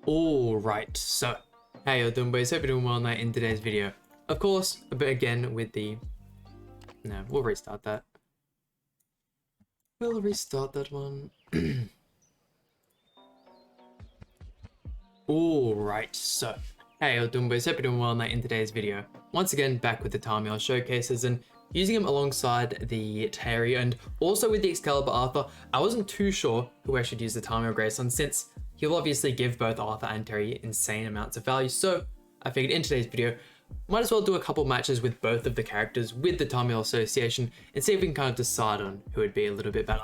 Alright, so how you doing, boys? Hope you're doing well in today's video. Of course, a bit again with the... No, we'll restart that. We'll restart that one. Alright, so how you doing, boys? Hope you're doing well in today's video. Once again, back with the Tarmiel showcases and using them alongside the Terry and also with the Excalibur Arthur. I wasn't too sure who I should use the Tarmiel Grace on, since he'll obviously give both Arthur and Terry insane amounts of value. So I figured in today's video, might as well do a couple matches with both of the characters with the Tarmiel association and see if we can kind of decide on who would be a little bit better.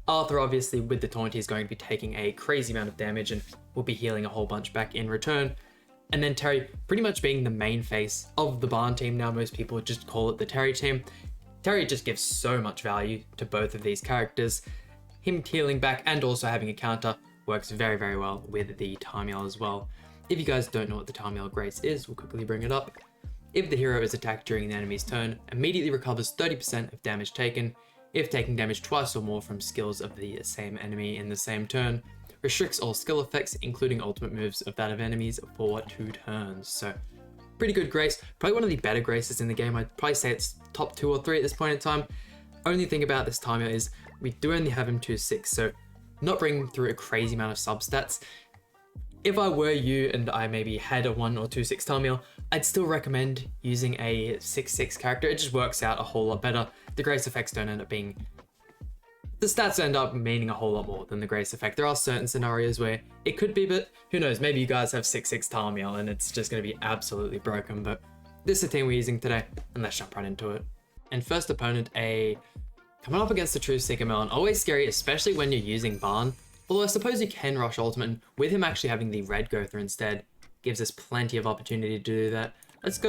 Arthur, obviously, with the taunt, is going to be taking a crazy amount of damage and will be healing a whole bunch back in return. And then Terry pretty much being the main face of the Barn team. Now most people would just call it the Terry team. Terry just gives so much value to both of these characters. Him healing back and also having a counter works very, very well with the Tarmiel as well. If you guys don't know what the Tarmiel Grace is, we'll quickly bring it up. If the hero is attacked during the enemy's turn, immediately recovers 30% of damage taken. If taking damage twice or more from skills of the same enemy in the same turn, restricts all skill effects, including ultimate moves of that of enemies for 2 turns. So pretty good grace, probably one of the better graces in the game. I'd probably say it's top 2 or 3 at this point in time. Only thing about this Tarmiel is we do only have him 2/6, so not bringing through a crazy amount of substats. If I were you and I maybe had a 1 or 2/6 Tarmiel, I'd still recommend using a 6/6 character. It just works out a whole lot better. The grace effects don't end up being... The stats end up meaning a whole lot more than the grace effect. There are certain scenarios where it could be, but who knows, maybe you guys have 6/6 Tarmiel and it's just going to be absolutely broken, but this is the team we're using today, and let's jump right into it. And first opponent, coming up against the True Seeker Melon. Always scary, especially when you're using Barn. Although I suppose you can rush Ultimate, and with him actually having the red go through instead, gives us plenty of opportunity to do that. Let's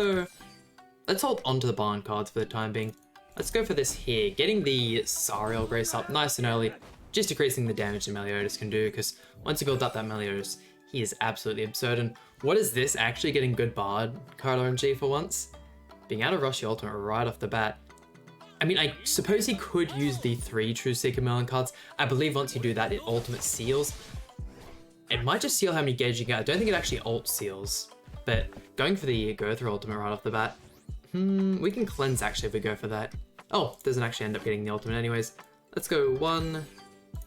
hold onto the Barn cards for the time being. Let's go for this here, getting the Sariel Grace up nice and early, just decreasing the damage that Meliodas can do, because once you build up that Meliodas, he is absolutely absurd. And what is this, actually getting good Bard card RNG for once? Being able to rush the ultimate right off the bat. I mean, I suppose he could use the 3 True Seeker Melon cards. I believe once you do that, it ultimate seals. It might just seal how many gauge you get. I don't think it actually ult seals, but going for the go through ultimate right off the bat, we can cleanse actually if we go for that. Oh, doesn't actually end up getting the ultimate anyways. Let's go 1,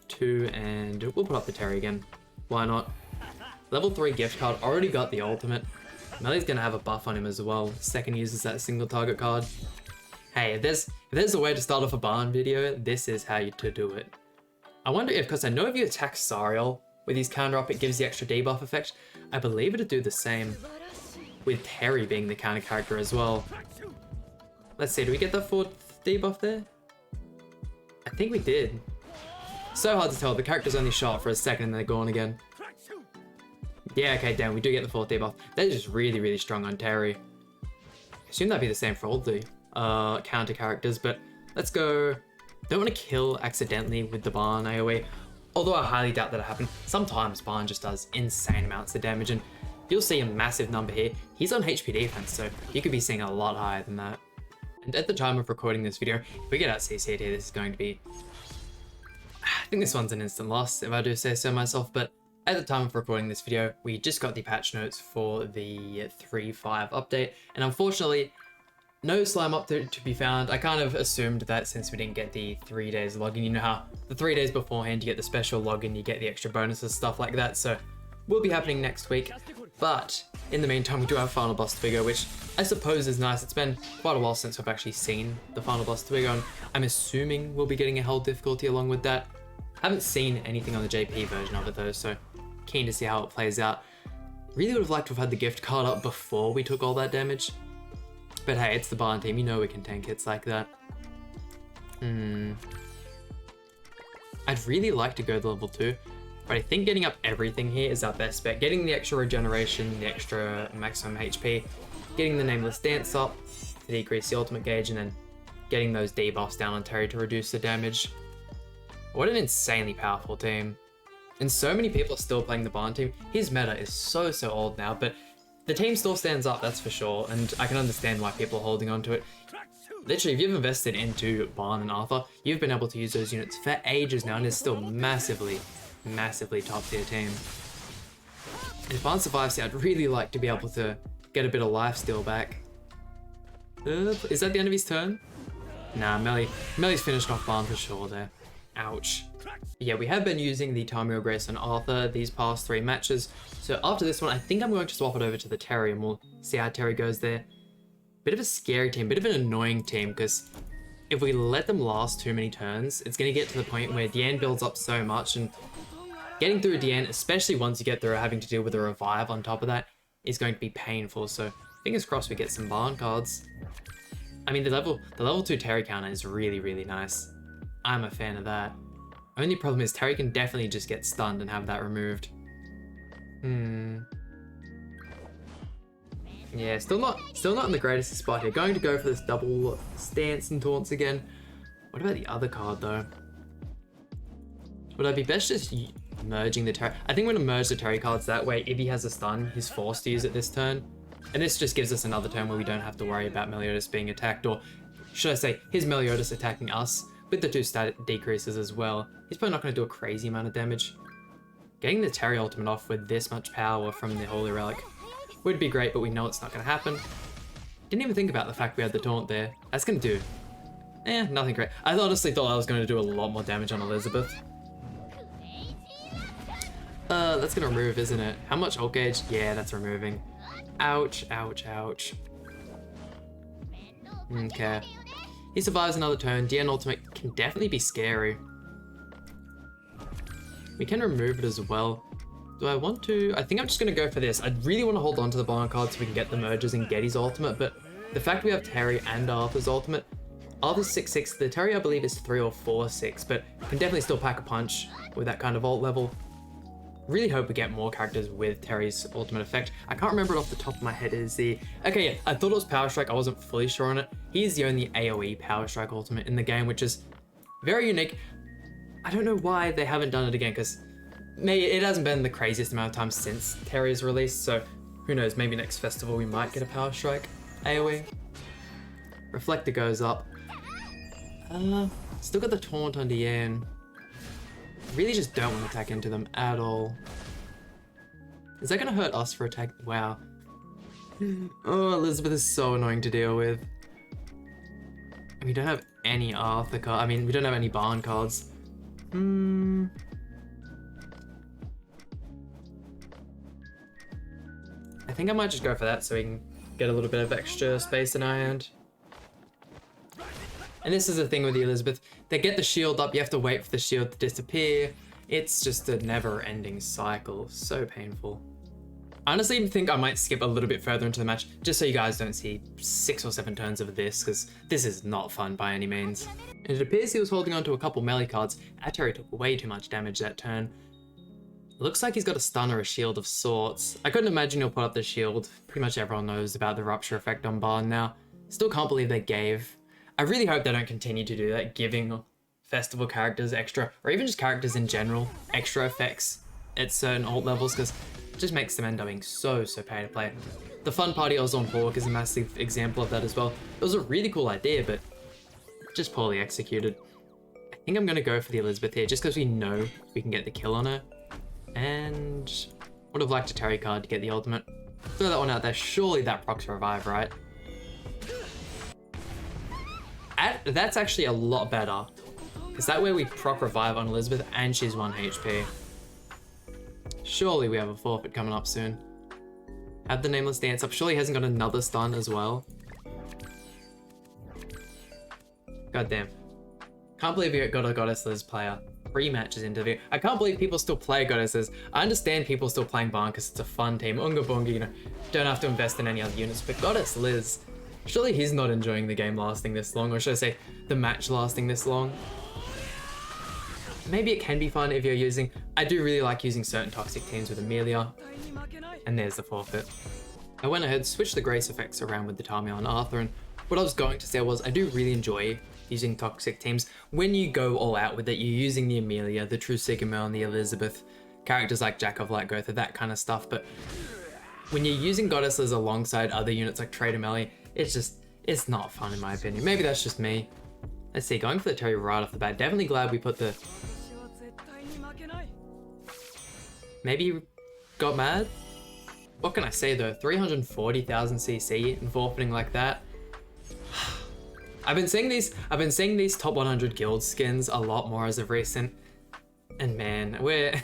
2, and we'll put up the Terry again. Why not? Level 3 gift card, already got the ultimate. Melly's gonna have a buff on him as well. Second uses that single target card. Hey, if there's a way to start off a Barn video, this is how to do it. I wonder if, because I know if you attack Sariel with his counter up, it gives the extra debuff effect. I believe it'd do the same with Terry being the counter character as well. Let's see, do we get the 4th debuff there? I think we did. So hard to tell, the character's only shot for a second and they're gone again. Yeah, okay, damn, we do get the 4th debuff. They're just really, really strong on Terry. I assume that'd be the same for all the counter characters, but let's go. Don't want to kill accidentally with the Barn AoE, although I highly doubt that happened. Sometimes Barn just does insane amounts of damage, and you'll see a massive number here. He's on HP defense, so you could be seeing a lot higher than that. And at the time of recording this video, if we get out CC'd here, this is going to be... I think this one's an instant loss, if I do say so myself, but at the time of recording this video, we just got the patch notes for the 3.5 update, and unfortunately, no slime up to be found. I kind of assumed that since we didn't get the 3 days login, you know how the 3 days beforehand you get the special login, you get the extra bonuses, stuff like that, so will be happening next week. But in the meantime, we do have Final Boss to Figure, which I suppose is nice. It's been quite a while since I've actually seen the Final Boss to Figure, and I'm assuming we'll be getting a hell difficulty along with that. Haven't seen anything on the JP version of it though, so keen to see how it plays out. Really would have liked to have had the gift card up before we took all that damage. But hey, it's the Barn team, you know we can tank hits like that. I'd really like to go to level 2, but I think getting up everything here is our best bet. Getting the extra regeneration, the extra maximum HP, getting the Nameless Dance up to decrease the ultimate gauge, and then getting those debuffs down on Terry to reduce the damage. What an insanely powerful team. And so many people are still playing the Barn team. His meta is so old now, but the team still stands up, that's for sure, and I can understand why people are holding on to it. Literally, if you've invested into Barn and Arthur, you've been able to use those units for ages now, and it's still massively top tier team. If Barn survives here, I'd really like to be able to get a bit of lifesteal back. Is that the end of his turn? Nah, Melly's finished off Barn for sure there. Ouch. Yeah, we have been using the Tarmiel, Grace, and Arthur these past 3 matches. So after this one, I think I'm going to swap it over to the Terry and we'll see how Terry goes there. Bit of a scary team, bit of an annoying team, because if we let them last too many turns, it's going to get to the point where Diane builds up so much, and getting through Diane, especially once you get through having to deal with a revive on top of that, is going to be painful. So fingers crossed we get some Barn cards. I mean, the level 2 Terry counter is really, really nice. I'm a fan of that. Only problem is Terry can definitely just get stunned and have that removed. Yeah, still not in the greatest spot here. Going to go for this double stance and taunts again. What about the other card though? Would I be best just merging the Terry? I think we're gonna merge the Terry cards that way. If he has a stun, he's forced to use it this turn. And this just gives us another turn where we don't have to worry about Meliodas being attacked, or should I say, his Meliodas attacking us with the 2 stat decreases as well. He's probably not going to do a crazy amount of damage. Getting the Terry ultimate off with this much power from the Holy Relic would be great, but we know it's not going to happen. Didn't even think about the fact we had the taunt there. That's going to do, nothing great. I honestly thought I was going to do a lot more damage on Elizabeth. That's going to remove, isn't it? How much ult gauge? Yeah, that's removing. Ouch, ouch, ouch. Okay. He survives another turn. DN ultimate can definitely be scary. We can remove it as well. Do I want to? I think I'm just going to go for this. I really want to hold on to the Barn card so we can get the merges and get his ultimate, but the fact we have Terry and Arthur's ultimate, Arthur's 6/6, the Terry I believe is 3 or 4/6, but can definitely still pack a punch with that kind of ult level. Really hope we get more characters with Terry's ultimate effect. I can't remember it off the top of my head. Okay, yeah, I thought it was Power Strike. I wasn't fully sure on it. He is the only AoE Power Strike ultimate in the game, which is very unique. I don't know why they haven't done it again, because it hasn't been the craziest amount of time since Terry's released, so who knows, maybe next festival we might get a Power Strike AoE. Reflector goes up. Still got the taunt on Diane. Really just don't want to attack into them at all. Is that going to hurt us for attack? Wow. Oh, Elizabeth is so annoying to deal with. And we don't have any Arthur cards. I mean, we don't have any Barn cards. I think I might just go for that so we can get a little bit of extra space in our hand. And this is the thing with the Elizabeth. They get the shield up, you have to wait for the shield to disappear. It's just a never-ending cycle. So painful. I honestly think I might skip a little bit further into the match, just so you guys don't see 6 or 7 turns of this, because this is not fun by any means. And it appears he was holding on to a couple melee cards. Terry took way too much damage that turn. Looks like he's got a stun or a shield of sorts. I couldn't imagine he'll put up the shield. Pretty much everyone knows about the rupture effect on Barn now. Still can't believe they gave. I really hope they don't continue to do that, giving festival characters extra, or even just characters in general, extra effects at certain ult levels, because it just makes them end up being so pay to play. The Fun Party Ozone Pork is a massive example of that as well. It was a really cool idea, but just poorly executed. I think I'm going to go for the Elizabeth here, just because we know we can get the kill on her. And would have liked a Terry card to get the ultimate. Throw that one out there. Surely that procs revive, right? That's actually a lot better, because that way we proc revive on Elizabeth and she's 1 HP. Surely we have a forfeit coming up soon. Have the Nameless dance up. Surely he hasn't got another stun as well. God damn. Can't believe we got a Goddess Liz player 3 matches into the video. I can't believe people still play Goddesses. I understand people still playing Barn because it's a fun team. Unga Bunga, you know, don't have to invest in any other units, but Goddess Liz, surely he's not enjoying the game lasting this long, or should I say the match lasting this long. Maybe it can be fun if you're using, I do really like using certain toxic teams with Amelia, and there's the forfeit. I went ahead, switched the Grace effects around with the Tarmiel and Arthur, and what I was going to say was I do really enjoy using toxic teams. When you go all out with it, you're using the Amelia, the True Sigma, and the Elizabeth, characters like Jack of Light Gotha, that kind of stuff, but when you're using Goddesses alongside other units like Trader Melly, it's not fun in my opinion. Maybe that's just me. Let's see, going for the Terry right off the bat. Definitely glad we put the... Maybe he got mad? what can I say though? 340,000 CC and forfeiting like that. I've been seeing these top 100 guild skins a lot more as of recent, and man, the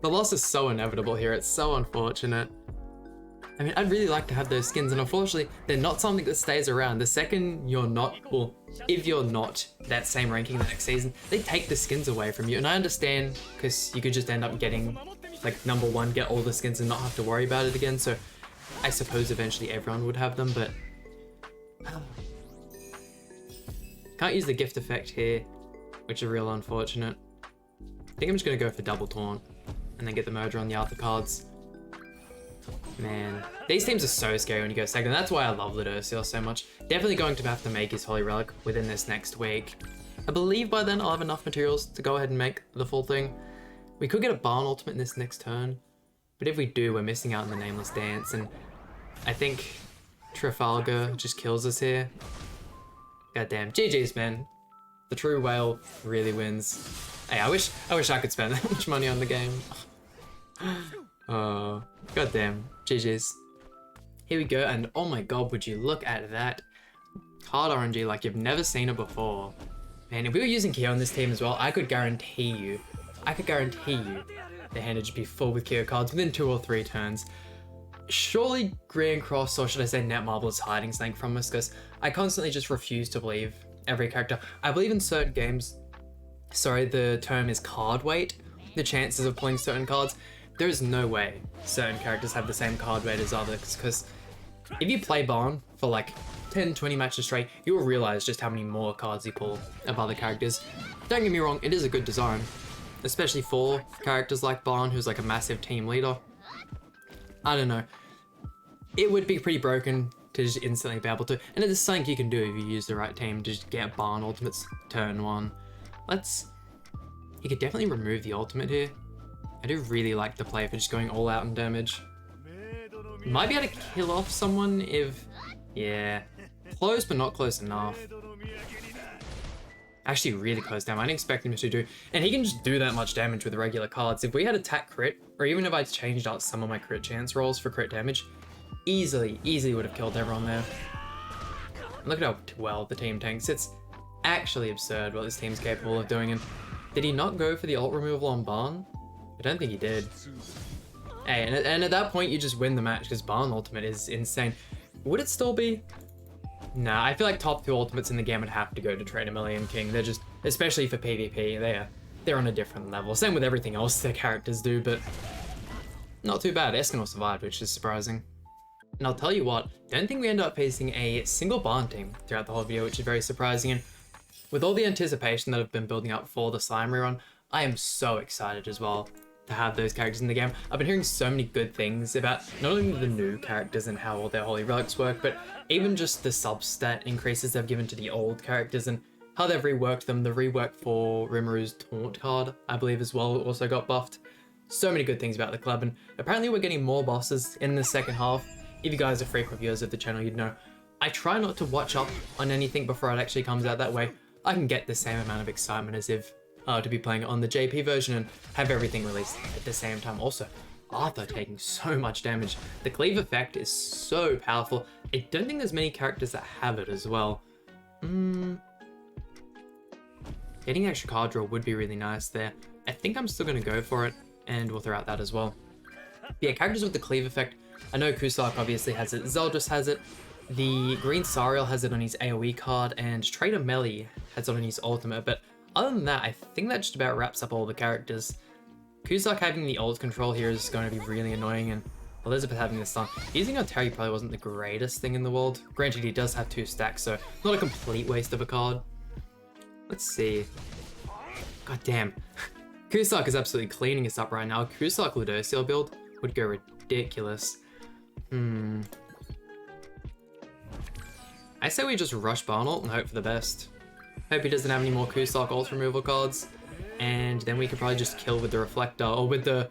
loss is so inevitable here. It's so unfortunate. I mean, I'd really like to have those skins, and unfortunately, they're not something that stays around. The second you're not, well, if you're not that same ranking the next season, they take the skins away from you. And I understand, because you could just end up getting, like, #1, get all the skins and not have to worry about it again. So I suppose eventually everyone would have them, but can't use the gift effect here, which is real unfortunate. I think I'm just gonna go for double taunt and then get the murder on the other cards. Man, these teams are so scary when you go second. That's why I love Ludurciel so much. Definitely going to have to make his Holy Relic within this next week. I believe by then I'll have enough materials to go ahead and make the full thing. We could get a Barn ultimate in this next turn, but if we do, we're missing out on the Nameless Dance, and I think Trafalgar just kills us here. Goddamn, GG's, man. The true whale really wins. Hey, I wish I could spend that much money on the game. Oh, goddamn, GG's. Here we go, and oh my god, would you look at that card RNG like you've never seen it before. Man, if we were using Kyo on this team as well, I could guarantee you the hand would just be full with Kyo cards within 2 or 3 turns. Surely Grand Cross, or should I say Netmarble, is hiding something from us, because I constantly just refuse to believe every character. I believe in certain games, sorry, the term is card weight, the chances of pulling certain cards. There is no way certain characters have the same card weight as others, because if you play Barn for like 10-20 matches straight, you will realize just how many more cards you pull of other characters. Don't get me wrong, it is a good design, especially for characters like Barn, who's like a massive team leader. I don't know. It would be pretty broken to just instantly be able to, and it is something you can do if you use the right team to just get Barn ultimates turn 1. You could definitely remove the ultimate here. I do really like the play for just going all out in damage. Might be able to kill off someone if, yeah, close but not close enough. Actually really close down. I didn't expect him to do, and he can just do that much damage with regular cards. If we had attack crit, or even if I changed out some of my crit chance rolls for crit damage, easily would have killed everyone there. And look at how well the team tanks. It's actually absurd what this team's capable of doing. And did he not go for the ult removal on Barn? I don't think he did. Hey, and at that point you just win the match, because Barn ultimate is insane. Would it still be? Nah, I feel like top 2 ultimates in the game would have to go to Trader Million King. They're just, especially for PvP, they're on a different level. Same with everything else their characters do, but not too bad. Escanor survived, which is surprising. And I'll tell you what, don't think we end up facing a single Barn team throughout the whole video, which is very surprising. And with all the anticipation that I've been building up for the Slime rerun, I am so excited as well to have those characters in the game. I've been hearing so many good things about not only the new characters and how all their Holy Relics work, but even just the sub-stat increases they've given to the old characters and how they've reworked them. The rework for Rimru's Taunt card, I believe as well, also got buffed. So many good things about the club, and apparently we're getting more bosses in the second half. If you guys are frequent viewers of the channel, you'd know I try not to watch up on anything before it actually comes out. That way I can get the same amount of excitement as if to be playing it on the JP version and have everything released at the same time. Also, Arthur taking so much damage. The cleave effect is so powerful. I don't think there's many characters that have it as well. Getting extra card draw would be really nice there. I think I'm still going to go for it, and we'll throw out that as well. But yeah, characters with the cleave effect. I know Cusack obviously has it, Zeldris has it, the Green Sariel has it on his AoE card, and Trader Melly has it on his ultimate, but other than that, I think that just about wraps up all the characters. Cusack having the ult control here is going to be really annoying, and Elizabeth having the stun. Using Terry probably wasn't the greatest thing in the world. Granted, he does have 2 stacks, so not a complete waste of a card. Let's see. God damn. Cusack is absolutely cleaning us up right now. Cusack Ludurciel build would go ridiculous. I say we just rush Barn ult and hope for the best. Hope he doesn't have any more Cusack ult removal cards, and then we could probably just kill with the Reflector, or with the,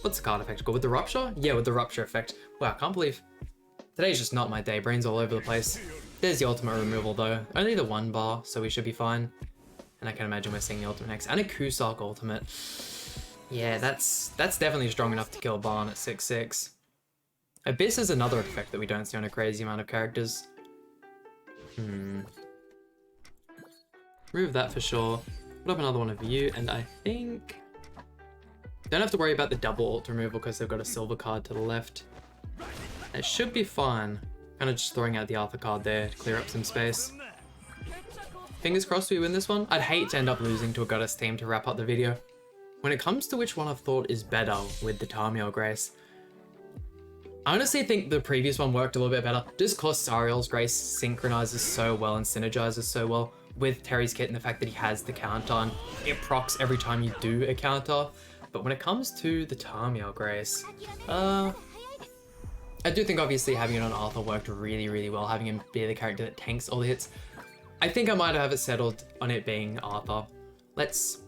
what's the card effect called? With the Rupture? Yeah, with the Rupture effect. Wow, I can't believe, today's just not my day, brain's all over the place. There's the ultimate removal though, only the 1 bar, so we should be fine. And I can imagine we're seeing the ultimate next, and a Cusack ultimate. Yeah, that's definitely strong enough to kill Barn at 6/6. Abyss is another effect that we don't see on a crazy amount of characters. Remove that for sure. Put up another one of you, and I think... Don't have to worry about the double ult removal because they've got a silver card to the left. It should be fine. Kind of just throwing out the alpha card there to clear up some space. Fingers crossed we win this one. I'd hate to end up losing to a goddess team to wrap up the video. When it comes to which one I've thought is better with the Tarmiel Grace, I honestly think the previous one worked a little bit better, just because Sariel's Grace synchronizes so well and synergizes so well with Terry's kit, and the fact that he has the counter and it procs every time you do a counter. But when it comes to the Tarmiel Grace, I do think obviously having it on Arthur worked really, really well, having him be the character that tanks all the hits. I think I might have it settled on it being Arthur. Let's,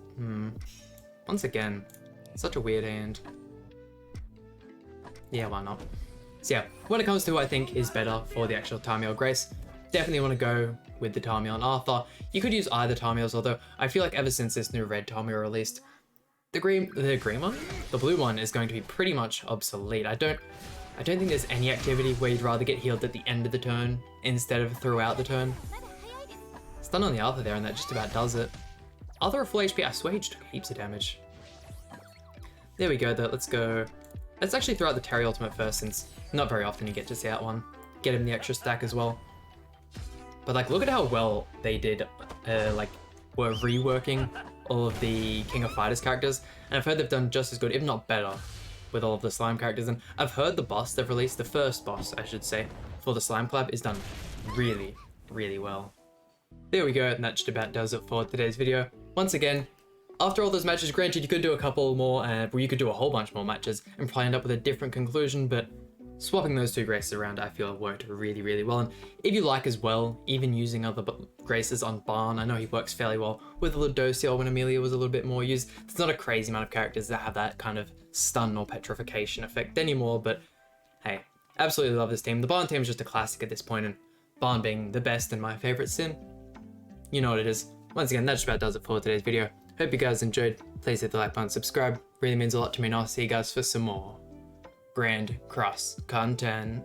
once again, such a weird hand. Yeah, why not? So yeah, when it comes to who I think is better for the actual Tarmiel Grace, definitely want to go with the Tarmiel and Arthur. You could use either Tarmiels, although I feel like ever since this new red Tarmiel released, the green one? The blue one is going to be pretty much obsolete. I don't think there's any activity where you'd rather get healed at the end of the turn instead of throughout the turn. Stun on the Arthur there, and that just about does it. Arthur at full HP, I swear he just took heaps of damage. There we go though, let's go. Let's actually throw out the Terry ultimate first, since not very often you get to see that one. Get him the extra stack as well. But like, look at how well they did, were reworking all of the King of Fighters characters. And I've heard they've done just as good, if not better, with all of the slime characters. And I've heard the boss they've released, the first boss, I should say, for the slime collab is done really, really well. There we go, and that just about does it for today's video. Once again, after all those matches, granted you could do a couple more, well, you could do a whole bunch more matches and probably end up with a different conclusion, but swapping those two graces around I feel worked really, really well. And if you like as well, even using other graces on Barn, I know he works fairly well with Ladocia when Amelia was a little bit more used. There's not a crazy amount of characters that have that kind of stun or petrification effect anymore, but hey, absolutely love this team. The Barn team is just a classic at this point, and Barn being the best and my favorite sim, you know what it is. Once again, that just about does it for today's video. Hope you guys enjoyed. Please hit the like button, subscribe. Really means a lot to me, and I'll see you guys for some more Grand Cross content.